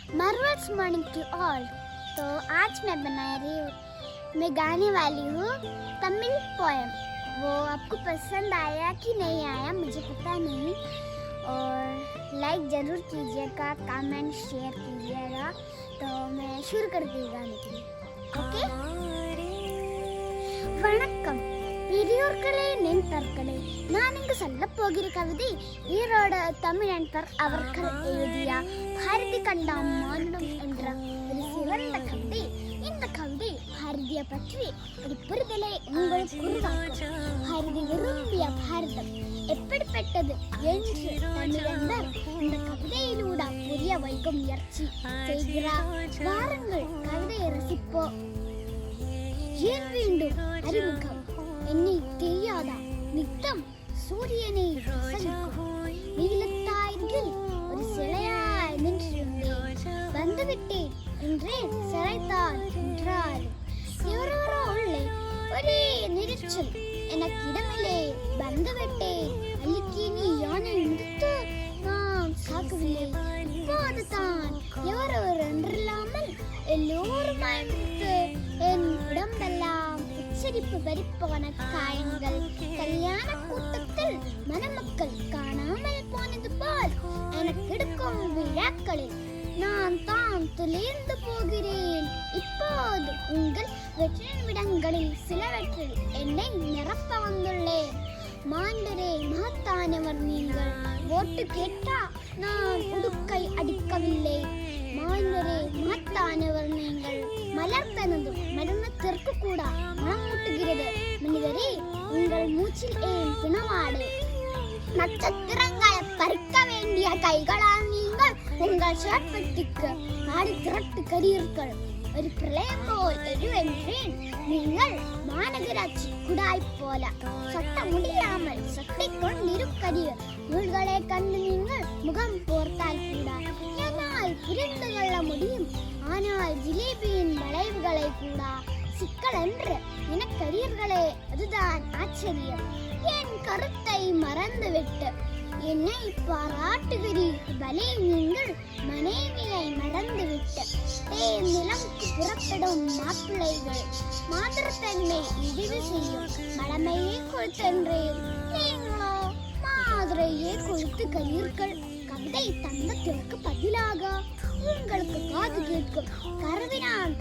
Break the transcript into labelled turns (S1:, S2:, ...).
S1: Marvels morning to all. तो आज मैं गाने वाली हूँ तमिल पोएम। वो आपको पसंद आया कि नहीं आया मुझे पता नहीं, और लाइक ज़रूर कीजिएगा, कमेंट शेयर कीजिएगा। तो मैं शुरू कर दी गाने के लिए। ओके, வணக்கம் பெரியோர்களே, நண்பர்களே, நான் இங்கு சொல்ல போகிற கவிதை ஈரோடு தமிழ் நண்பர் அவர்கள் எழுதிய பாரதி கண்டாம் மானுடம் என்ற ஒரு சிறந்த கவிதை. இந்த கவிதை பாரதியை பற்றி ஒரு புரிதலை உங்களுக்கு உருவாக்கும். பாரதி விரும்பிய பாரதம் எப்படிப்பட்டது என்று தமிழன்பர் இந்த கவிதையிலூட புரிய வைக்கும் முயற்சி செய்கிறார். வாருங்கள் கவிதையை ரசிப்போம். ஏன் வேண்டும் அறிமுகம், என்னை தெரியாதா நித்தம் சூரியனை நீலத்தாயில் ஒரு சிலையாய் நின்றிருந்தேன். வந்துவிட்டேன் என்றே சிலைத்தால் என்றாலும் எவரவரோ உள்ளே ஒரே நெரிச்சல், எனக்கு இடமில்லை. வந்துவிட்டேன் அள்ளிக்கு நீ யானை நிறுத்து, நான் சாக்கவில்லை. இப்போதுதான் எவரவர் என்றில்லாமல் எல்லோருமாய் முடித்து என் உடம்பெல்லாம் உச்சரிப்பு பறிப்போன காயங்கள். கல்யாண கூட்டத்தில் மணமக்கள் காணாமல் போனது போல் எனக்கு எடுக்கும் விழாக்களில் நான் தான் துளிர்ந்து போகிறேன். இப்போது உங்கள் வெற்றி நிமிடங்களில் சிலவற்றில் என்னை நிரப்ப வந்துள்ளேன். மாண்டரே மகத்தானவர் நீங்கள், ஓட்டு கேட்டா நான் உடுக்கை அடிக்கவில்லை. மாண்டரே மகத்தானவர் நீங்கள், மலர்த்தனதும் மரணத்திற்கு கூட மனமூட்டுகிறது. மனிதரே, உங்கள் மூச்சில் ஏன் பிணவாடு? நட்சத்திரங்களை பறிக்க வேண்டிய கைகளால் நீங்கள் உங்கள் ஷர்ட்பட்டிக்கு நாடு திரட்டுகிறீர்கள். ஒரு பிரளயம் போல் எதுவென்றேன், நீங்கள் மாநகராட்சி குடாய் போல சட்ட முடியாமல் சட்டை கொண்டிருக்கிறீர். நூல்களை கண்டு நீங்கள் முகம் போர்த்தால் கூட என்னால் புரிந்து கொள்ள முடியும். ஆனால் ஜிலேபியின் வளைவுகளை கூட சிக்கல் என்று நினைக்கிறீர்களே, அதுதான் ஆச்சரியம். என் கருத்தை மறந்துவிட்டு என்னை பாராட்டுகிறீர்கள். பலே, நீங்கள் மனைவியை மறந்துவிட்டு நிலமுக்கு புறப்படும் மாப்பிள்ளைகள் மாதிரத்தன்மை இழிவு செய்யும் மடமையே கொடுத்தென்றேன். நீங்களோ மாதிரையே கொடுத்துகிறீர்கள். கவிதை தந்தத்திற்கு பதிலாக உங்களுக்கு காது கேட்கும் கருவினால்